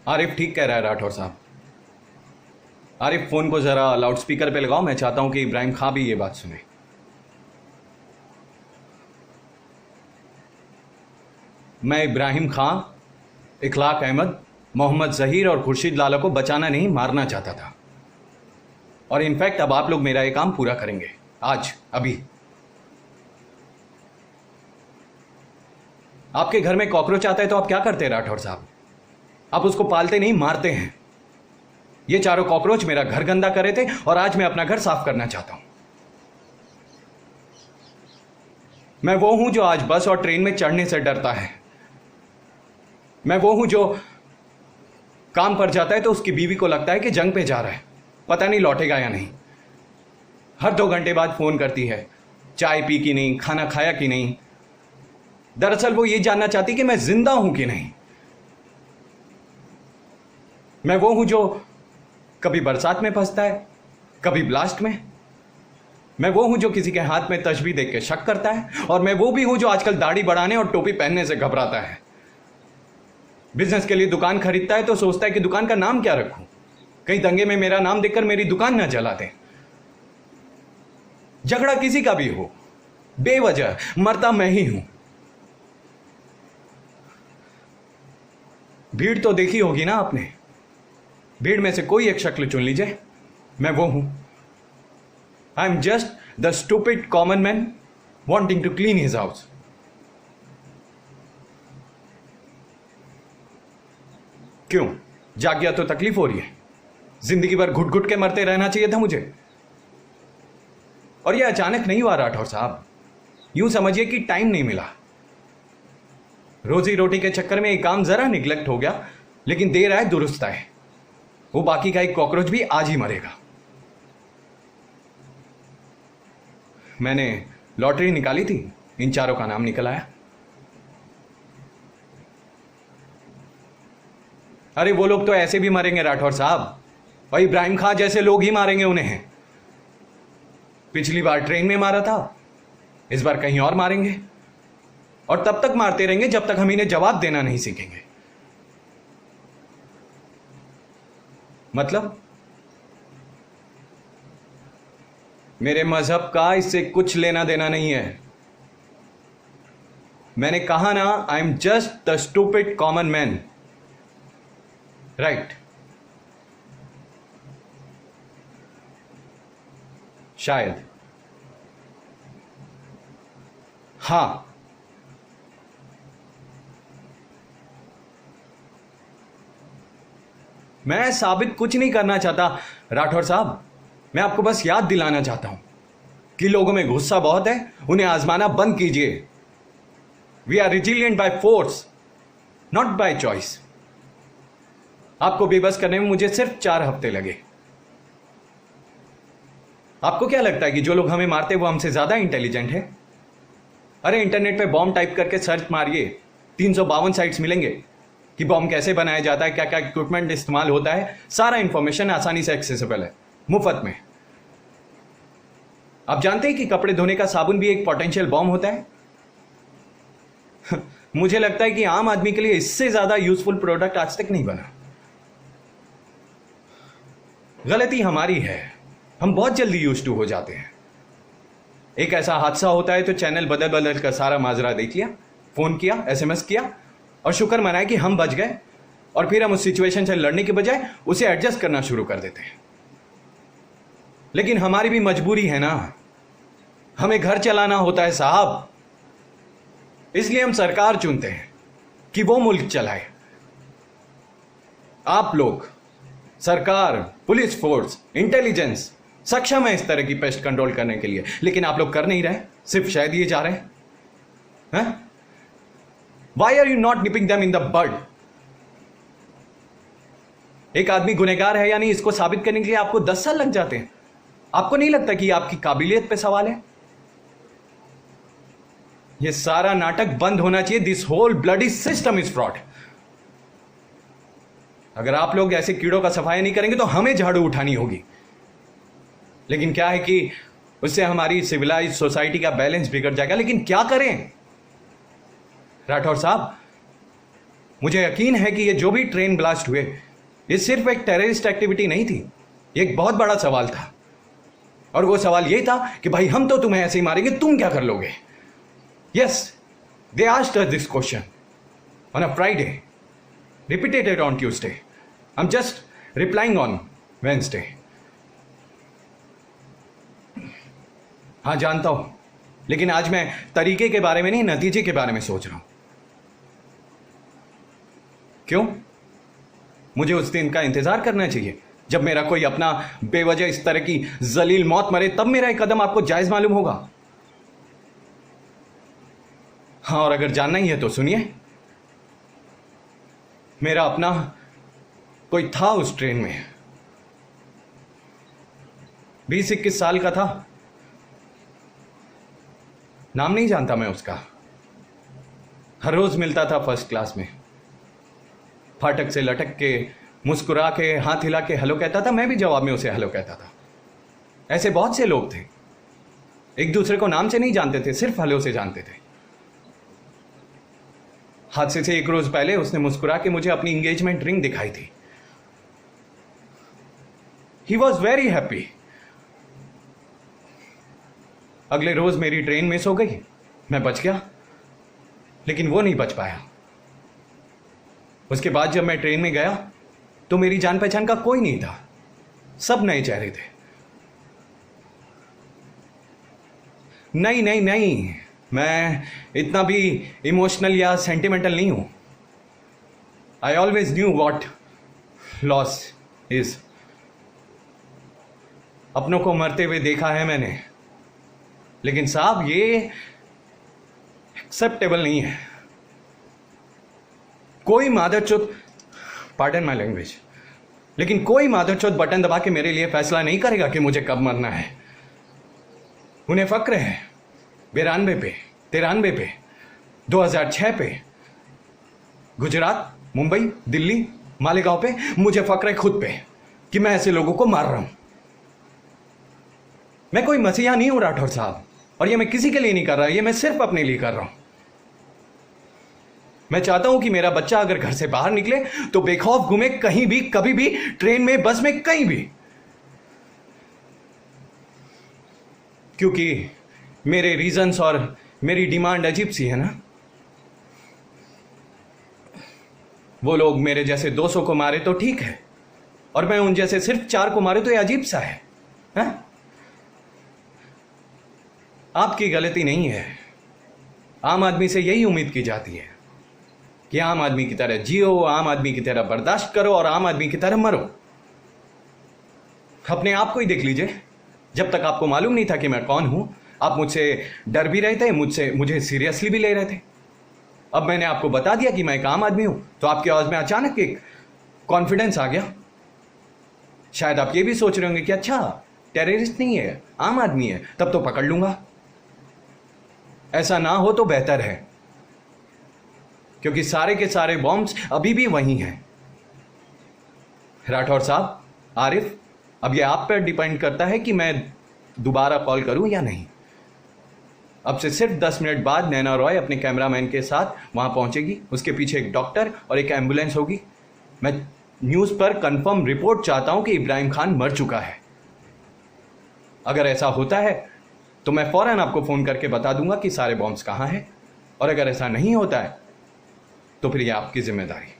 आरिफ ठीक कह रहा है राठौर साहब। आरिफ फोन को जरा लाउड स्पीकर पे लगाओ, मैं चाहता हूं कि इब्राहिम खां भी ये बात सुने। मैं इब्राहिम खां, इखलाक अहमद, मोहम्मद जहीर और खुर्शीद लाला को बचाना नहीं मारना चाहता था। और इनफैक्ट अब आप लोग मेरा ये काम पूरा करेंगे आज, अभी। आपके घर में कॉकरोच आता है तो आप क्या करते हैं राठौर साहब? आप उसको पालते नहीं, मारते हैं। ये चारों कॉकरोच मेरा घर गंदा कर रहे थे और आज मैं अपना घर साफ करना चाहता हूं। मैं वो हूं जो आज बस और ट्रेन में चढ़ने से डरता है। मैं वो हूं जो काम पर जाता है तो उसकी बीवी को लगता है कि जंग पे जा रहा है, पता नहीं लौटेगा या नहीं। हर 2 घंटे बाद फोन करती है, चाय पी कि नहीं, खाना खाया कि नहीं। दरअसल वो ये जानना चाहती कि मैं जिंदा हूं कि नहीं। मैं वो हूं जो कभी बरसात में फंसता है, कभी ब्लास्ट में। मैं वो हूं जो किसी के हाथ में तस्बीह देख के शक करता है। और मैं वो भी हूं जो आजकल दाढ़ी बढ़ाने और टोपी पहनने से घबराता है। बिजनेस के लिए दुकान खरीदता है तो सोचता है कि दुकान का नाम क्या रखूं, कहीं दंगे में मेरा नाम देखकर मेरी दुकान ना जला दें। झगड़ा किसी का भी हो, बेवजह मरता मैं ही हूं। भीड़ तो देखी होगी ना आपने, भीड़ में से कोई एक शक्ल चुन लीजिए, मैं वो हूं। I am just the stupid common man wanting to clean his house. क्यों, जाग गया तो तकलीफ हो रही है? जिंदगी भर घुट घुट के मरते रहना चाहिए था मुझे। और यह अचानक नहीं हुआ राठौर साहब, यूं समझिए कि टाइम नहीं मिला। रोजी रोटी के चक्कर में एक काम जरा निगलेक्ट हो गया, लेकिन देर आए दुरुस्त आए। वो बाकी का एक कॉकरोच भी आज ही मरेगा। मैंने लॉटरी निकाली थी, इन चारों का नाम निकल आया। अरे वो लोग तो ऐसे भी मरेंगे राठौर साहब, और इब्राहिम खां जैसे लोग ही मारेंगे उन्हें। पिछली बार ट्रेन में मारा था, इस बार कहीं और मारेंगे। और तब तक मारते रहेंगे जब तक हम इन्हें जवाब देना नहीं सीखेंगे। मतलब मेरे मजहब का इससे कुछ लेना देना नहीं है। मैंने कहा ना, आई am just the stupid common man, right? शायद, हां। मैं साबित कुछ नहीं करना चाहता राठौर साहब, मैं आपको बस याद दिलाना चाहता हूं कि लोगों में गुस्सा बहुत है, उन्हें आजमाना बंद कीजिए। We are resilient by force, not by choice. आपको बेबस करने में मुझे सिर्फ 4 हफ्ते लगे। आपको क्या लगता है कि जो लोग हमें मारते वो हमसे ज्यादा इंटेलिजेंट है? अरे इंटरनेट पे बॉम्ब टाइप करके सर्च मारिए, 352 साइट्स मिलेंगे कि बॉम्ब कैसे बनाया जाता है, क्या क्या इक्विपमेंट इस्तेमाल होता है। सारा इंफॉर्मेशन आसानी से एक्सेसिबल है, मुफ्त में। आप जानते हैं कि कपड़े धोने का साबुन भी एक पोटेंशियल बॉम्ब होता है? मुझे लगता है कि आम आदमी के लिए इससे ज्यादा यूजफुल प्रोडक्ट आज तक नहीं बना। गलती हमारी है, हम बहुत जल्दी यूज्ड टू हो जाते हैं। एक ऐसा हादसा होता है तो चैनल बदल बदल कर सारा माजरा देख लिया, फोन किया, एसएमएस किया और शुक्र मनाया कि हम बच गए। और फिर हम उस सिचुएशन से लड़ने के बजाय उसे एडजस्ट करना शुरू कर देते हैं। लेकिन हमारी भी मजबूरी है ना, हमें घर चलाना होता है साहब। इसलिए हम सरकार चुनते हैं कि वो मुल्क चलाए। आप लोग, सरकार, पुलिस फोर्स, इंटेलिजेंस सक्षम है इस तरह की पेस्ट कंट्रोल करने के लिए, लेकिन आप लोग कर नहीं रहे, सिर्फ शह दिए जा रहे हैं। Why are you not nipping them in the bud? एक आदमी गुनहगार है या नहीं, इसको साबित करने के लिए आपको 10 साल लग जाते हैं। आपको नहीं लगता कि आपकी काबिलियत पे सवाल है? यह सारा नाटक बंद होना चाहिए। This whole bloody system is fraud. अगर आप लोग ऐसे कीड़ों का सफाया नहीं करेंगे तो हमें झाड़ू उठानी होगी। लेकिन क्या है कि उससे हमारी सिविलाइज सोसाइटी का बैलेंस बिगड़ जाएगा। लेकिन क्या करें राठौर साहब? मुझे यकीन है कि ये जो भी ट्रेन ब्लास्ट हुए, ये सिर्फ एक टेररिस्ट एक्टिविटी नहीं थी, ये एक बहुत बड़ा सवाल था। और वो सवाल ये था कि भाई हम तो तुम्हें ऐसे ही मारेंगे, तुम क्या कर लोगे? Yes, they asked us this question on a Friday, repeated it on Tuesday, I am just replying on Wednesday. हाँ जानता हूं, लेकिन आज मैं तरीके के बारे में नहीं, नतीजे के बारे में सोच रहा हूं। क्यों? मुझे उस दिन का इंतजार करना चाहिए जब मेरा कोई अपना बेवजह इस तरह की जलील मौत मरे, तब मेरा एक कदम आपको जायज मालूम होगा। हाँ, और अगर जानना ही है तो सुनिए, मेरा अपना कोई था उस ट्रेन में, 20-21 साल का था, नाम नहीं जानता मैं उसका। हर रोज मिलता था फर्स्ट क्लास में, फाटक से लटक के, मुस्कुरा के, हाथ हिला के हेलो कहता था, मैं भी जवाब में उसे हेलो कहता था। ऐसे बहुत से लोग थे, एक दूसरे को नाम से नहीं जानते थे, सिर्फ हेलो से जानते थे। हादसे से एक रोज पहले उसने मुस्कुरा के मुझे अपनी एंगेजमेंट रिंग दिखाई थी। He was very happy. अगले रोज मेरी ट्रेन मिस हो गई, मैं बच गया, लेकिन वो नहीं बच पाया। उसके बाद जब मैं ट्रेन में गया तो मेरी जान पहचान का कोई नहीं था, सब नए चेहरे थे। नहीं नहीं नहीं, मैं इतना भी इमोशनल या सेंटिमेंटल नहीं हूं। I always knew what loss is. अपनों को मरते हुए देखा है मैंने, लेकिन साहब ये एक्सेप्टेबल नहीं है। कोई मादरचोद, पार्डन माय लैंग्वेज, लेकिन कोई मादरचोद बटन दबा के मेरे लिए फैसला नहीं करेगा कि मुझे कब मरना है। उन्हें फक्र है 92 पे, 93 पे, 2006 पे, गुजरात, मुंबई, दिल्ली, मालेगांव पे। मुझे फक्र है खुद पे कि मैं ऐसे लोगों को मार रहा हूं। मैं कोई मसीहा नहीं हूं राठौर साहब, और ये मैं किसी के लिए नहीं कर रहा, ये मैं सिर्फ अपने लिए कर रहा हूं। मैं चाहता हूं कि मेरा बच्चा अगर घर से बाहर निकले तो बेखौफ घूमे, कहीं भी, कभी भी, ट्रेन में, बस में, कहीं भी। क्योंकि मेरे रीजंस और मेरी डिमांड अजीब सी है ना। वो लोग मेरे जैसे 200 को मारे तो ठीक है, और मैं उन जैसे सिर्फ 4 को मारे तो ये अजीब सा है, हा? आपकी गलती नहीं है। आम आदमी से यही उम्मीद की जाती है कि आम आदमी की तरह जियो, आम आदमी की तरह बर्दाश्त करो और आम आदमी की तरह मरो। अपने आप को ही देख लीजिए, जब तक आपको मालूम नहीं था कि मैं कौन हूं, आप मुझसे डर भी रहे थे, मुझे सीरियसली भी ले रहे थे। अब मैंने आपको बता दिया कि मैं एक आम आदमी हूं, तो आपकी आवाज में अचानक एक कॉन्फिडेंस आ गया। शायद आप ये भी सोच रहे होंगे कि अच्छा, टेररिस्ट नहीं है, आम आदमी है, तब तो पकड़ लूंगा। ऐसा ना हो तो बेहतर है, क्योंकि सारे के सारे बॉम्ब्स अभी भी वहीं हैं। राठौर साहब, आरिफ, अब ये आप पर डिपेंड करता है कि मैं दोबारा कॉल करूं या नहीं। अब से सिर्फ 10 मिनट बाद नैना रॉय अपने कैमरामैन के साथ वहां पहुंचेगी, उसके पीछे एक डॉक्टर और एक एम्बुलेंस होगी। मैं न्यूज़ पर कंफर्म रिपोर्ट चाहता हूं कि इब्राहिम खान मर चुका है। अगर ऐसा होता है तो मैं फौरन आपको फ़ोन करके बता दूंगा कि सारे बॉम्ब्स कहाँ हैं, और अगर ऐसा नहीं होता है तो फिर ये आपकी जिम्मेदारी।